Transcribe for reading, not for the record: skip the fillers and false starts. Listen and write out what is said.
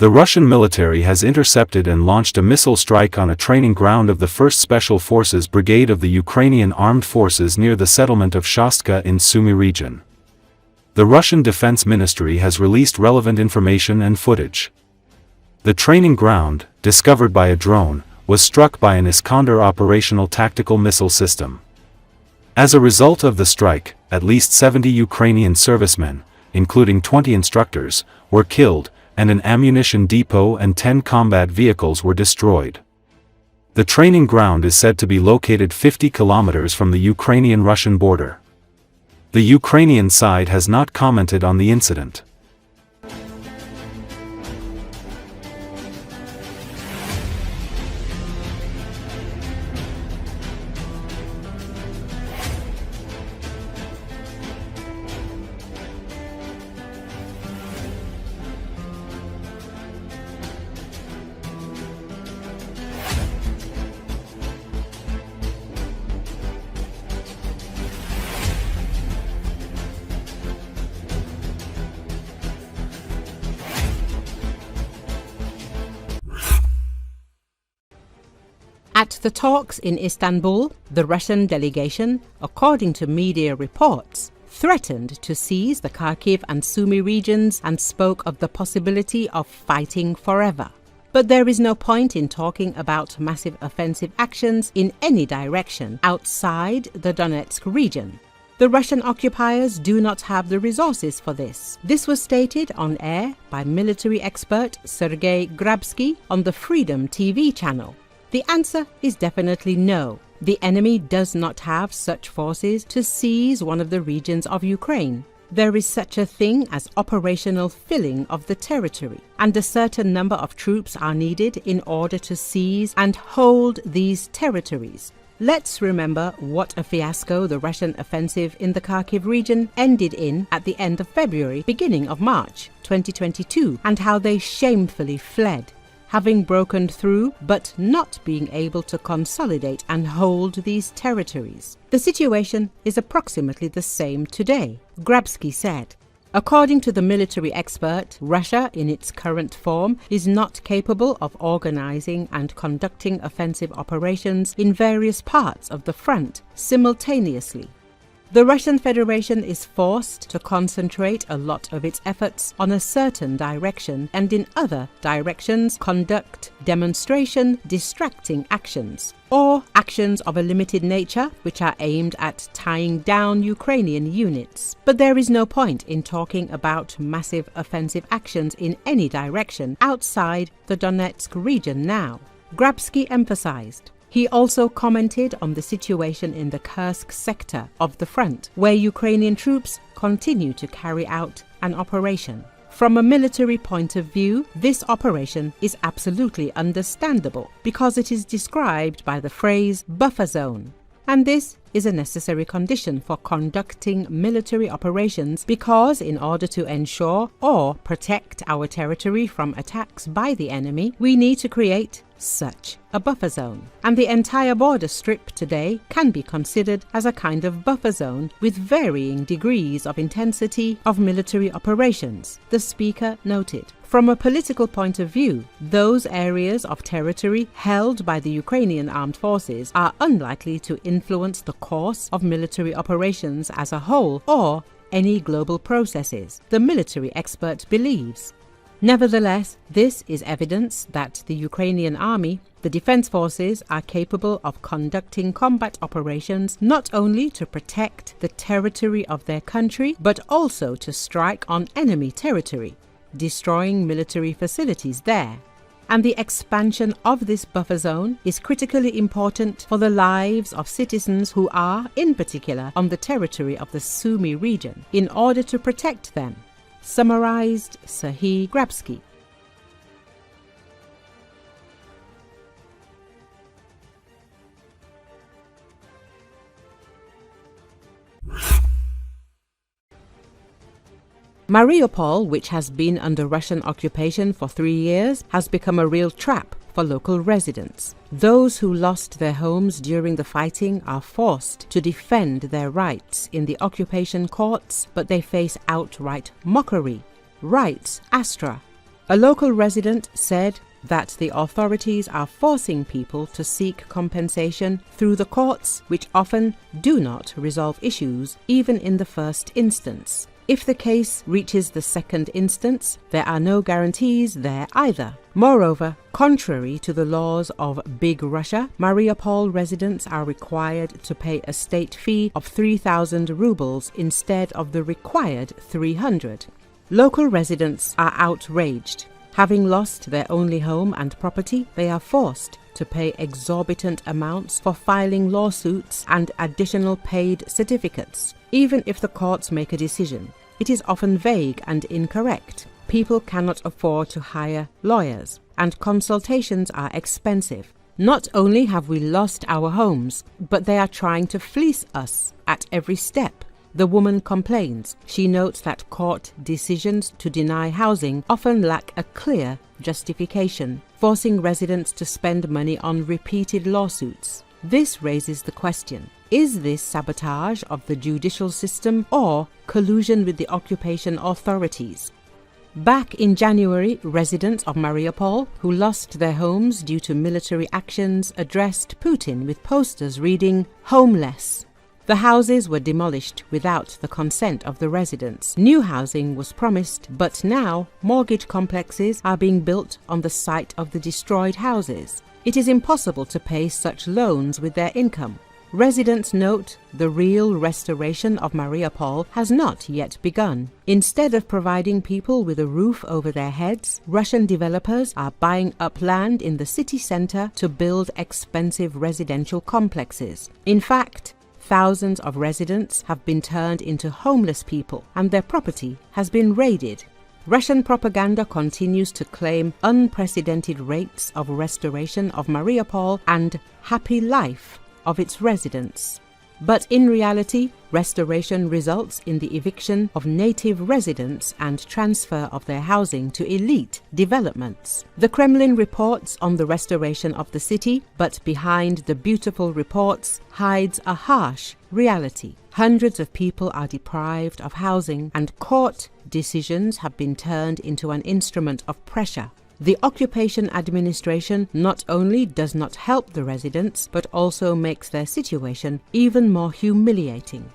The Russian military has intercepted and launched a missile strike on a training ground of the 1st Special Forces Brigade of the Ukrainian Armed Forces near the settlement of Shostka in Sumy region. The Russian Defense Ministry has released relevant information and footage. The training ground, discovered by a drone, was struck by an Iskander operational tactical missile system. As a result of the strike, at least 70 Ukrainian servicemen, including 20 instructors, were killed, and an ammunition depot and 10 combat vehicles were destroyed. The training ground is said to be located 50 kilometers from the Ukrainian-Russian border. The Ukrainian side has not commented on the incident. At the talks in Istanbul, the Russian delegation, according to media reports, threatened to seize the Kharkiv and Sumy regions and spoke of the possibility of fighting forever. But there is no point in talking about massive offensive actions in any direction outside the Donetsk region. The Russian occupiers do not have the resources for this. This was stated on air by military expert Sergei Grabsky on the Freedom TV channel. The answer is definitely no. The enemy does not have such forces to seize one of the regions of Ukraine. There is such a thing as operational filling of the territory, and a certain number of troops are needed in order to seize and hold these territories. Let's remember what a fiasco the Russian offensive in the Kharkiv region ended in at the end of February, beginning of March 2022, and how they shamefully fled, having broken through but not being able to consolidate and hold these territories. The situation is approximately the same today, Grabsky said. According to the military expert, Russia in its current form is not capable of organizing and conducting offensive operations in various parts of the front simultaneously. The Russian Federation is forced to concentrate a lot of its efforts on a certain direction and in other directions conduct demonstration, distracting actions, or actions of a limited nature which are aimed at tying down Ukrainian units. But there is no point in talking about massive offensive actions in any direction outside the Donetsk region now, Grabsky emphasized. He also commented on the situation in the Kursk sector of the front, where Ukrainian troops continue to carry out an operation. From a military point of view, this operation is absolutely understandable because it is described by the phrase buffer zone. And this is a necessary condition for conducting military operations because in order to ensure or protect our territory from attacks by the enemy, we need to create such a buffer zone. And the entire border strip today can be considered as a kind of buffer zone with varying degrees of intensity of military operations, the speaker noted. From a political point of view, those areas of territory held by the Ukrainian Armed Forces are unlikely to influence the course of military operations as a whole or any global processes, the military expert believes. Nevertheless, this is evidence that the Ukrainian army, the defense forces, are capable of conducting combat operations not only to protect the territory of their country, but also to strike on enemy territory, destroying military facilities there. And the expansion of this buffer zone is critically important for the lives of citizens who are, in particular, on the territory of the Sumy region, in order to protect them, summarized Sergei Grabsky. Mariupol, which has been under Russian occupation for 3 years, has become a real trap for local residents. Those who lost their homes during the fighting are forced to defend their rights in the occupation courts, but they face outright mockery, writes Astra. A local resident said that the authorities are forcing people to seek compensation through the courts, which often do not resolve issues even in the first instance. If the case reaches the second instance, there are no guarantees there either. Moreover, contrary to the laws of Big Russia, Mariupol residents are required to pay a state fee of 3,000 rubles instead of the required 300. Local residents are outraged. Having lost their only home and property, they are forced to pay exorbitant amounts for filing lawsuits and additional paid certificates. Even if the courts make a decision, it is often vague and incorrect. People cannot afford to hire lawyers, and consultations are expensive. Not only have we lost our homes, but they are trying to fleece us at every step. The woman complains. She notes that court decisions to deny housing often lack a clear justification, forcing residents to spend money on repeated lawsuits. This raises the question: is this sabotage of the judicial system or collusion with the occupation authorities? Back in January, residents of Mariupol who lost their homes due to military actions addressed Putin with posters reading "Homeless." The houses were demolished without the consent of the residents. New housing was promised, but now mortgage complexes are being built on the site of the destroyed houses. It is impossible to pay such loans with their income. Residents note the real restoration of Mariupol has not yet begun. Instead of providing people with a roof over their heads, Russian developers are buying up land in the city center to build expensive residential complexes. In fact, thousands of residents have been turned into homeless people and their property has been raided. Russian propaganda continues to claim unprecedented rates of restoration of Mariupol and happy life of its residents. But in reality, restoration results in the eviction of native residents and transfer of their housing to elite developments. The Kremlin reports on the restoration of the city, but behind the beautiful reports hides a harsh reality. Hundreds of people are deprived of housing, and court decisions have been turned into an instrument of pressure. The occupation administration not only does not help the residents, but also makes their situation even more humiliating.